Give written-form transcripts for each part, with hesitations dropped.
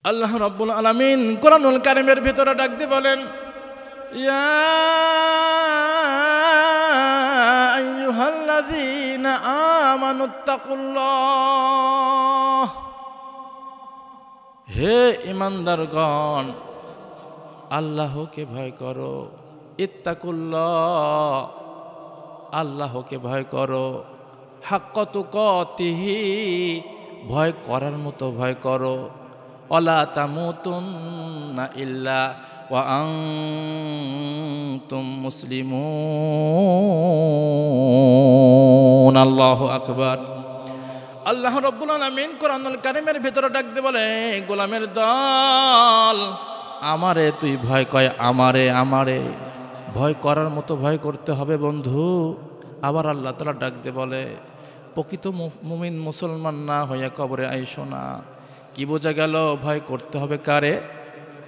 আল্লাহ রাব্বুল আলামিন কোরআনুল কারীমের ভিতরে ডাক দিয়ে বলেন, ইয়া আইয়ুহাল্লাযীনা আমানুত্তাকুল্লাহ, হে ঈমানদারগণ আল্লাহকে ভয় করো। ইত্তাকুল্লাহ, আল্লাহকে ভয় করো। হাক্কা তুকাতিহি, ভয় করার মতো ভয় করো। ওয়ালা তামুতুন্না ইল্লা ওয়া আনতুম মুসলিমুন। আল্লাহু আকবার। আল্লাহ রাব্বুল আলামিন কোরআনুল কারীমের ভিতরে ডাক দিয়ে বলে, গোলামের দল আমারে তুই ভয় কয়, আমারে আমারে ভয় করার মতো ভয় করতে হবে বন্ধু। আবার আল্লাহ তাআলা ডাক দিয়ে বলে, প্রকৃত মুমিন মুসলমান না হইয়া কবরে আইসো না। কি বোঝা গেল? ভয় করতে হবে কারে?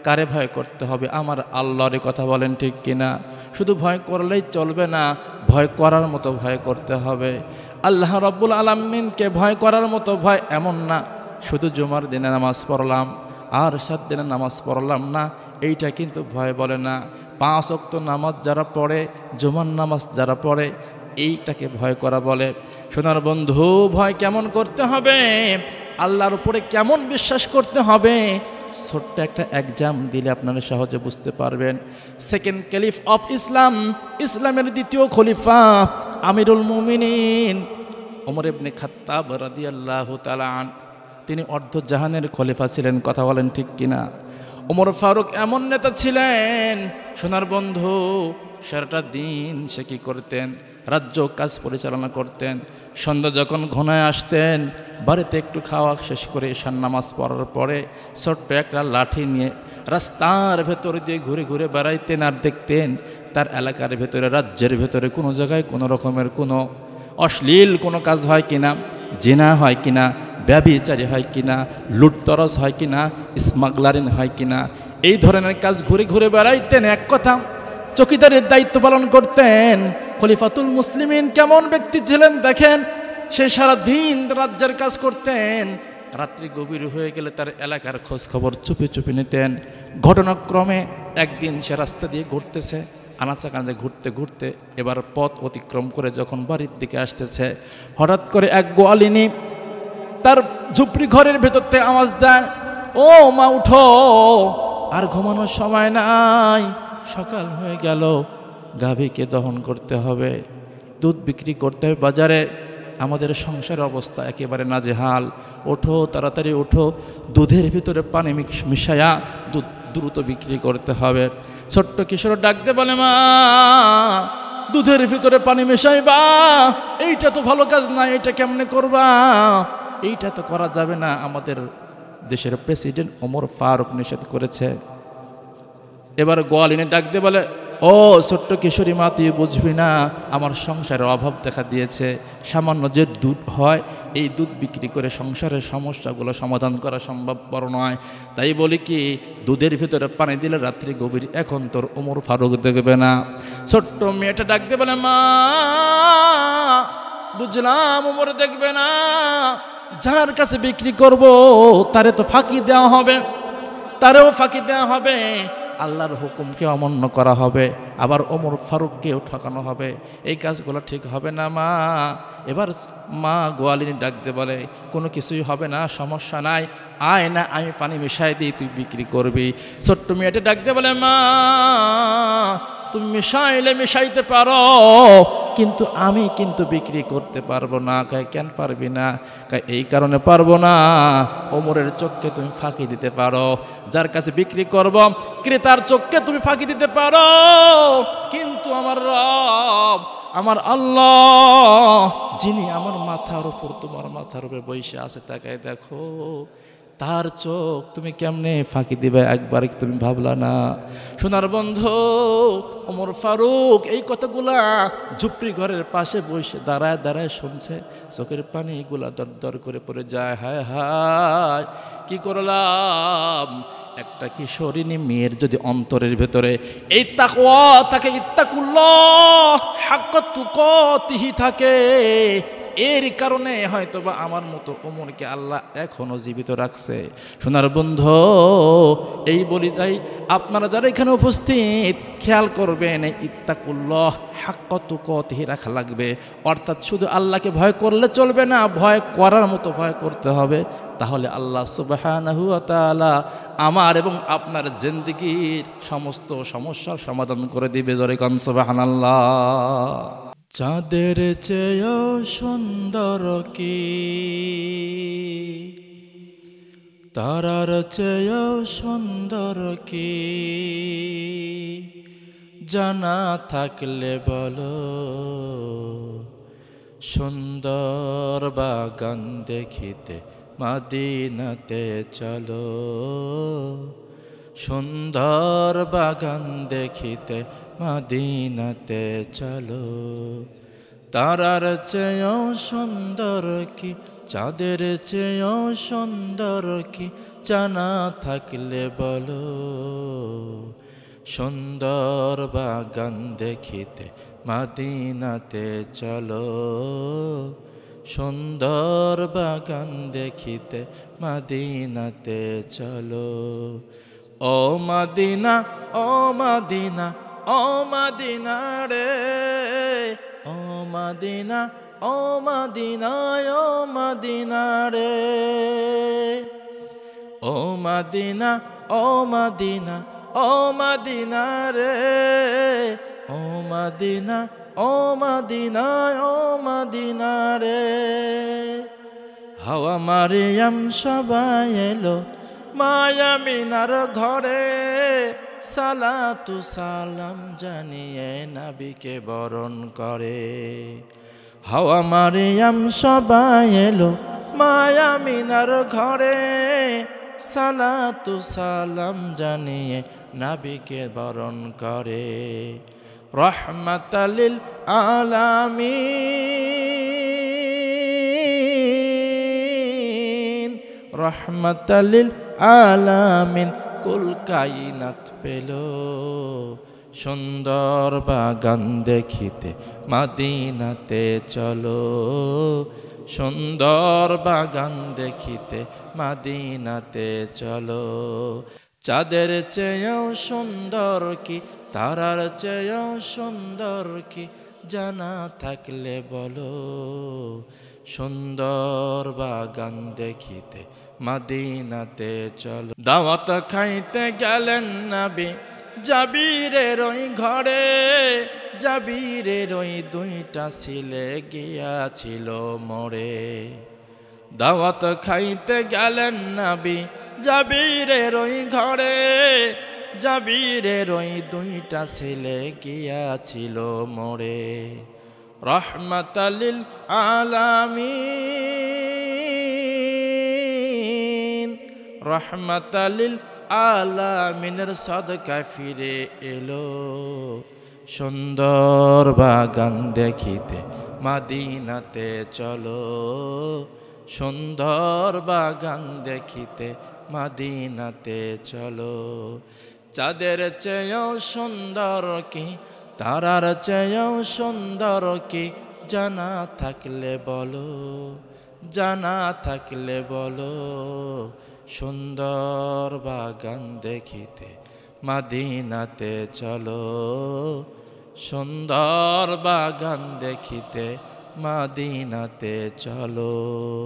কারে ভয় করতে হবে? আমার আল্লাহর কথা বলেন ঠিক কিনা? শুধু ভয় করলেই চলবে না, ভয় করার মতো ভয় করতে হবে। আল্লাহ রাব্বুল আলামিনকে ভয় করার মতো ভয় এমন না শুধু জুমার দিনে নামাজ পড়লাম আর 7 দিনে নামাজ পড়লাম না, এইটা কিন্তু ভয় বলে না। 5 ওয়াক্ত নামাজ যারা পড়ে, জুমার নামাজ যারা পড়ে, এইটাকে ভয় করা বলে। সোনার বন্ধু, ভয় কেমন করতে হবে, আল্লাহর উপরে কেমন বিশ্বাস করতে হবে, ছোট্ট একটা এক্সাম দিলে আপনারা সহজে বুঝতে পারবেন। সেকেন্ড ক্যালিফ অফ ইসলাম, ইসলামের দ্বিতীয় খলিফা আমিরুল মুমিনিন ওমর ইবনে খাত্তাব রাদিয়াল্লাহু তাআলা আন, তিনি অর্ধজাহানের খলিফা ছিলেন। কথা বলেন ঠিক কিনা? ওমর ফারুক এমন নেতা ছিলেন, সোনার বন্ধু, সারাটা দিন সে কি করতেন? রাজ্য কাজ পরিচালনা করতেন। সন্ধ্যা যখন ঘনায় আসতেন, বাড়িতে একটু খাওয়া শেষ করে ঈশার নামাজ পড়ার পরে ছোট্ট একটা লাঠি নিয়ে রাস্তার ভেতর দিয়ে ঘুরে ঘুরে বেড়াইতেন আর দেখতেন তার এলাকার ভেতরে, রাজ্যের ভেতরে কোনো জায়গায় কোনো রকমের কোনো অশ্লীল কোনো কাজ হয় কিনা, জিনা হয় কিনা, ব্যভিচারী হয় কিনা, লুটতরাজ হয় কিনা, স্মাগলারিং হয় কিনা, এই ধরনের কাজ ঘুরে ঘুরে বেড়াইতেন। এক কথা, চৌকিদারের দায়িত্ব পালন করতেন। খলিফাতুল মুসলিমিন কেমন ব্যক্তি ছিলেন দেখেন, সে সারা দিন রাজ্যের কাজ করতেন, রাত্রি গভীর হয়ে গেলে তার এলাকার খোঁজ খবর চুপি চুপি নিতেন। ঘটনাক্রমে একদিন সে রাস্তা দিয়ে ঘুরতেছে, আনাচাকানাচে ঘুরতে ঘুরতে এবার পথ অতিক্রম করে যখন বাড়ির দিকে আসতেছে, হঠাৎ করে এক গোয়ালিনী তার ঝুপড়ি ঘরের ভেতর থেকে আওয়াজ দেয়, ও মা উঠো, আর ঘুমানোর সময় নাই, সকাল হয়ে গেল, গাভীকে দহন করতে হবে, দুধ বিক্রি করতে হবে বাজারে, আমাদের সংসারের অবস্থা একেবারে নাজেহাল, ওঠো তাড়াতাড়ি ওঠো, দুধের ভিতরে পানি মিশায়া দুধ দ্রুত বিক্রি করতে হবে। ছোট্ট কিশোর ডাকতে বলে, মা দুধের ভিতরে পানি মেশাইবা, এইটা তো ভালো কাজ না, এইটা কেমনে করবা? এইটা তো করা যাবে না, আমাদের দেশের প্রেসিডেন্ট ওমর ফারুক নিষেধ করেছে। এবার গোয়ালিনী ডাকতে বলে, ও ছোট্ট কিশোরী মা, তুই বুঝবি না, আমার সংসারের অভাব দেখা দিয়েছে, সামান্য যে দুধ হয় এই দুধ বিক্রি করে সংসারের সমস্যাগুলো সমাধান করা সম্ভবপর নয়, তাই বলি কি দুধের ভিতরে পানি দিলে রাত্রি গভীর, এখন তোর ওমর ফারুক দেখবে না। ছোট্ট মেয়েটা ডাকতে বলে, মা বুঝলাম ওমর দেখবে না, যার কাছে বিক্রি করব তারে তো ফাঁকি দেওয়া হবে, তারেও ফাঁকি দেওয়া হবে, আল্লাহর হুকুমকে অমান্য করা হবে, আবার ওমর ফারুককেও ঠকানো হবে, এই কাজগুলো ঠিক হবে না মা। এবার মা গোয়ালিনী ডাকতে বলে, কোনো কিছুই হবে না, সমস্যা নাই, আয় না আমি পানি মিশাই দিই, তুই বিক্রি করবি। ছোট্ট মেয়েটা ডাকতে বলে, মা তুমি মিশাইলে মিশাইতে পারো, কিন্তু আমি কিন্তু বিক্রি করতে পারবো না। কেন পারবি না? এই কারণে পারবো না, ওমরের চোখকে তুমি ফাঁকি দিতে পারো, যার কাছে বিক্রি করব ক্রেতার চোখকে তুমি ফাঁকি দিতে পারো, কিন্তু আমার রব, আমার আল্লাহ, যিনি আমার মাথার উপর তোমার মাথার উপরে বসে আছে, তাকায় দেখো, তার চোখ তুমি কেমনে ফাঁকি দিবে, একবার তুমি ভাবলা না? সোনার বন্ধু, ওমর ফারুক এই কথাগুলা ঝুপড়ি ঘরের পাশে বসে দাঁড়ায় দাঁড়ায় শুনছে, চোখের পানিগুলা দর দর করে পড়ে যায়। হায় হায়, কি করলাম? একটা কিশোরিনী মেয়ের যদি অন্তরের ভেতরে এই তাকওয়া থাকে, ইত্তাকুল্লাহ হাক্কা তুকাতিহি থাকে, এর কারণে হয়তোবা আমার মতো ওমরকে আল্লাহ এখনো জীবিত রাখছে। সোনার বন্ধু, এই বলি তাই আপনারা যারা এখানে উপস্থিত খেয়াল করবেন, ইত্তাকুল্লাহ হাক্কা তুকাতিহি রাখা লাগবে। অর্থাৎ শুধু আল্লাহকে ভয় করলে চলবে না, ভয় করার মতো ভয় করতে হবে। তাহলে আল্লাহ সুবহানাহু ওয়া তাআলা আমার এবং আপনার জিন্দেগির সমস্ত সমস্যার সমাধান করে দিবে। জোরে কোন সুবহানাল্লাহ। চাঁদের চেয়েও সুন্দর কি, তারার চেয়েও সুন্দর কি, জানা থাকলে বলো। সুন্দর বাগান দেখিতে মদিনাতে চলো, সুন্দর বাগান দেখিতে মদিনাতে চলো। তারার চেয়েও সুন্দর কি, চাঁদের চেয়েও সুন্দর কি, জানা থাকলে বলো। সুন্দর বাগান দেখিতে মদিনাতে চলো, সুন্দর বাগান দেখিতে মদিনাতে চলো। ও মদিনা, ও মদিনা, ও মদিনা রে, ও মদিনা, ও মদিনা, ও মদিনা রে, ও মদিনা, ও মদিনা, ও মদিনা রে, ও মদিনা, ও মদিনা, ও মদিনা রে। হাওয়া মারিয়াম সবাই এলো মায়ামিনার ঘরে, সালাতু সালাম জানিয়ে নবীকে বরণ করে। হাওয়া মারিয়াম সবাই এলো মায়ামিনার ঘরে, সালাতু সালাম জানিয়ে নবীকে বরণ করে। রহমাতাল আলামিন, রহমাতাল আলামিন কুল কায়নাত পেল। সুন্দর বাগান দেখিতে মদিনাতে চলো, সুন্দর বাগান দেখিতে মদিনাতে চলো। চাঁদের চেয়েও সুন্দর কি, তারার চেয়েও সুন্দর কি, জানা থাকলে বলো। সুন্দর বাগান দেখিতে মদিনাতে চলো। দাওয়াত খাইতে গেলেন নবী জাবিরের ওই ঘরে, জাবিরের ওই দুইটা ছেলে গিয়াছিল মরে। দাওয়াত খাইতে গেলেন নবী জাবিরের ওই ঘরে, জাবিরের ওই দুইটা ছেলে গিয়াছিল মরে। রহমাতাল আলামিন, রহমাতাল আলামিনের সদকা ফিরে এলো। সুন্দর বাগান দেখিতে মদিনাতে চলো, সুন্দর বাগান দেখিতে মদিনাতে চলো। চাঁদের চেয়েও সুন্দর কি, তারার চেয়েও সুন্দর কি, জানা থাকলে বলো, জানা থাকলে বলো। সুন্দর বাগান দেখিতে মদিনাতে চলো, সুন্দর বাগান দেখিতে মদিনাতে চলো।